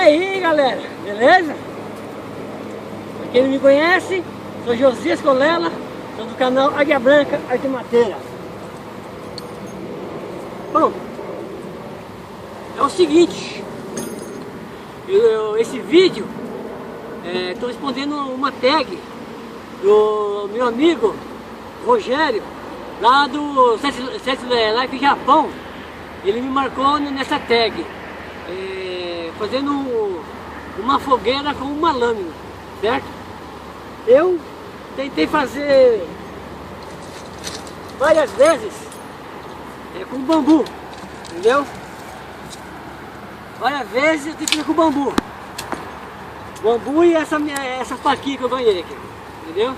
aí galera, beleza? Pra quem não me conhece, sou Josias Colela, sou do canal Águia Branca Arte Mateira. Bom, é o seguinte, esse vídeo estou respondendo uma tag do meu amigo Rogério, lá do Set Life Japão. Ele me marcou nessa tag, fazendo uma fogueira com uma lâmina, certo? Eu tentei fazer várias vezes com bambu, entendeu? Várias vezes eu tentei com bambu. Bambu e essa faquinha que eu ganhei aqui, entendeu?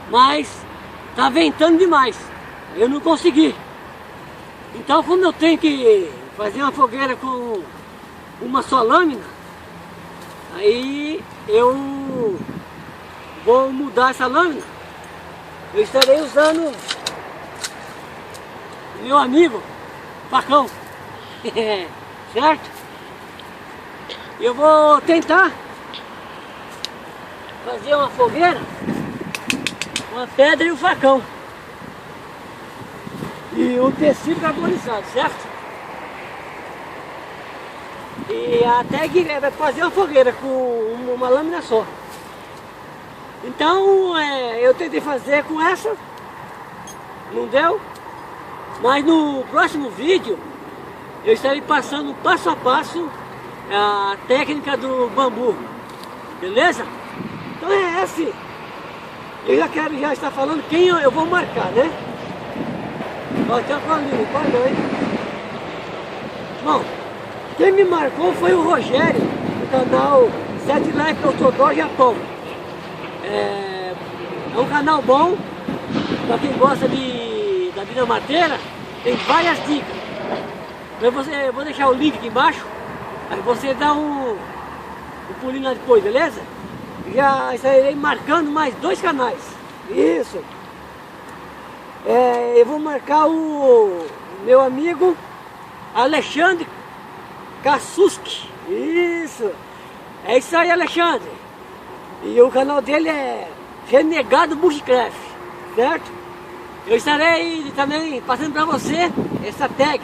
Mas tá ventando demais, eu não consegui. Então, como eu tenho que fazer uma fogueira com uma só lâmina, aí eu vou mudar essa lâmina. Eu estarei usando meu amigo facão, certo? Eu vou tentar fazer uma fogueira com a pedra e o facão e o tecido carbonizado, certo? E até que vai fazer uma fogueira com uma lâmina só. Então eu tentei fazer com essa, não deu, mas no próximo vídeo eu estarei passando passo a passo a técnica do bambu, beleza? Então esse, eu já estar falando quem eu vou marcar, né? Ó, tem uma colinha, perdão, hein? Bom, quem me marcou foi o Rogério, do canal Set Life Outdoor Japão. É um canal bom, para quem gosta da vida mateira, tem várias dicas. Eu vou deixar o link aqui embaixo, aí você dá um pulinho lá depois, beleza? Já estarei marcando mais 2 canais. Isso. Eu vou marcar o meu amigo Alexandre Kasuski. Isso. É isso aí, Alexandre. E o canal dele é Renegado Bushcraft, certo? Eu estarei também passando para você essa tag.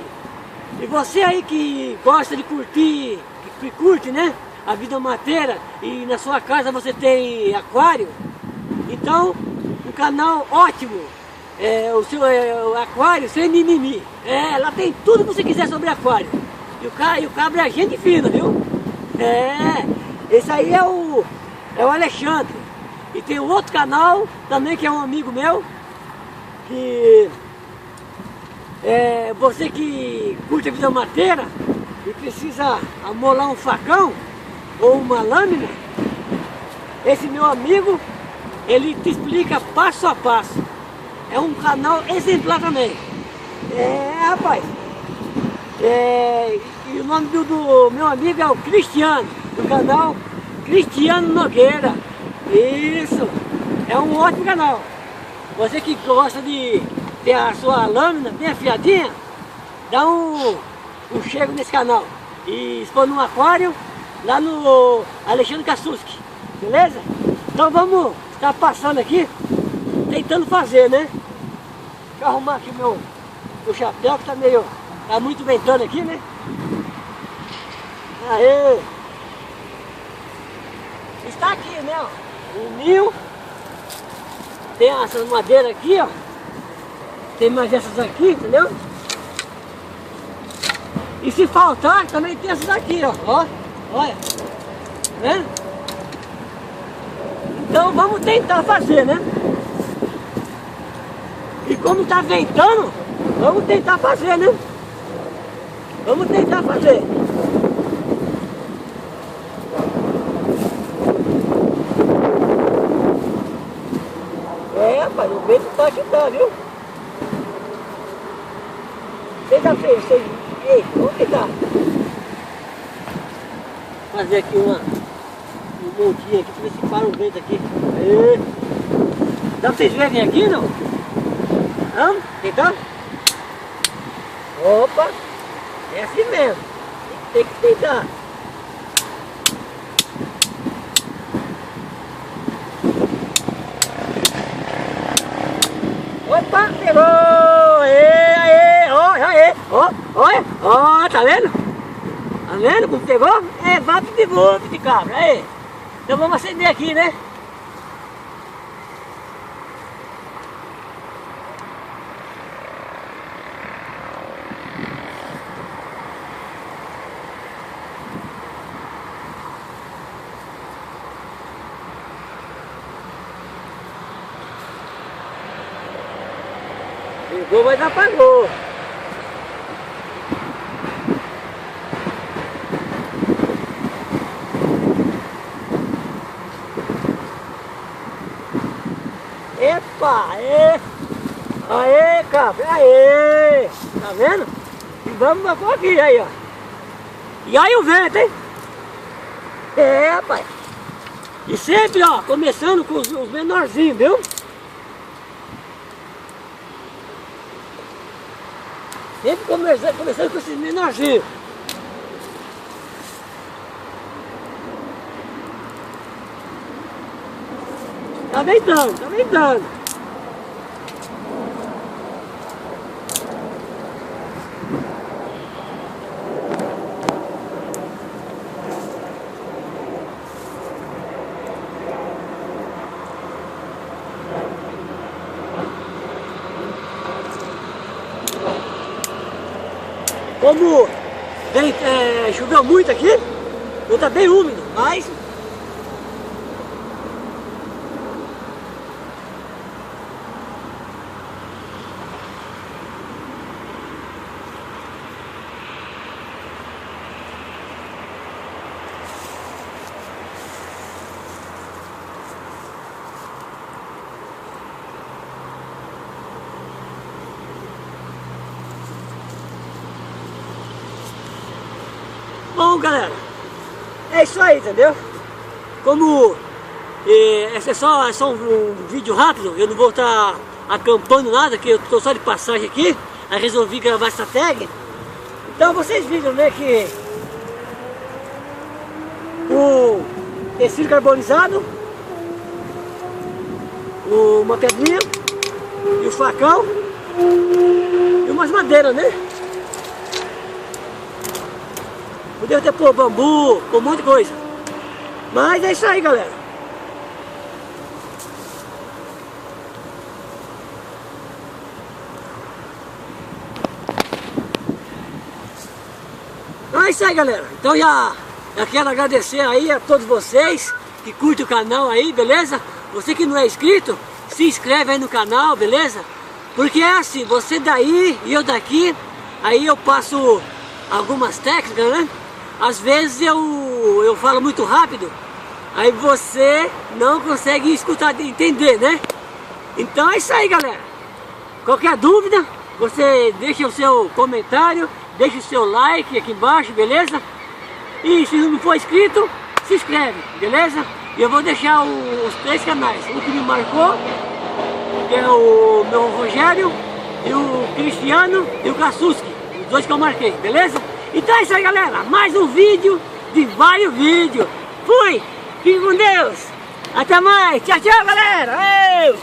E você aí que gosta de curtir, que curte, né, a vida mateira, e na sua casa você tem aquário, então um canal ótimo, o seu aquário sem mimimi. Lá tem tudo que você quiser sobre aquário. E o cabra é gente fina, viu? Esse aí é o Alexandre. E tem um outro canal também que é um amigo meu, que você que curte a vida mateira e precisa amolar um facão ou uma lâmina, esse meu amigo, ele te explica passo a passo. É um canal exemplar também. Rapaz. E o nome do meu amigo é o Cristiano, do canal Cristiano Nogueira. Isso. É um ótimo canal. Você que gosta de ter a sua lâmina bem afiadinha, dá um chego nesse canal. E expõe no aquário, lá no Alexandre Kasuski. Beleza? Então vamos estar passando aqui, tentando fazer, né? Deixa eu arrumar aqui meu chapéu, que tá muito ventando aqui, né? Aê! Está aqui, né? Ó, o ninho. Tem essas madeiras aqui, ó. Tem mais essas aqui, entendeu? E se faltar, também tem essas aqui, ó. Olha. Né? Então vamos tentar fazer, né? E como tá ventando, vamos tentar fazer, né? Vamos tentar fazer. Rapaz, o vento tá que tá, viu? Tenta feio. Ei, vamos tentar fazer aqui um montinho aqui, pra ver se para o vento aqui. Aê. Dá pra vocês verem aqui, não? Vamos tentar? Opa! É assim mesmo. Tem que tentar. Opa, pegou! Aê, aê, ó, aê, ó, olha, ó, tá vendo? Tá vendo como pegou? É, vapt de cabra, aí. Então vamos acender aqui, né? Pegou, mas apagou. Epa, aê! Aê, cabra, aê! Tá vendo? E vamos bater aqui, aí, ó. E aí o vento, hein? É, rapaz. E sempre, ó, começando com os menorzinhos, viu? Sempre começando com esses menorzinhos. Tá ventando, tá ventando. Como choveu muito aqui, então tá bem úmido, mas bom, galera, é isso aí, entendeu? Como esse é só um vídeo rápido, eu não vou estar acampando nada, que eu estou só de passagem aqui, aí resolvi gravar essa tag. Então vocês viram, né, que o tecido carbonizado, uma pedrinha e o facão e umas madeiras, né? Podia ter pôr bambu, pôr um monte de coisa. Mas é isso aí, galera. Então é isso aí, galera. Então já quero agradecer aí a todos vocês que curtem o canal aí, beleza? Você que não é inscrito, se inscreve aí no canal, beleza? Porque é assim, você daí e eu daqui, aí eu passo algumas técnicas, né? Às vezes eu falo muito rápido, aí você não consegue escutar, entender, né? Então é isso aí, galera. Qualquer dúvida, você deixa o seu comentário, deixa o seu like aqui embaixo, beleza? E se não for inscrito, se inscreve, beleza? E eu vou deixar os 3 canais, o que me marcou, que é o meu Rogério, e o Cristiano e o Kassuski, os 2 que eu marquei, beleza? Então é isso aí, galera, mais um vídeo de vários vídeos. Fui, fique com Deus, até mais, tchau, tchau, galera. Ei!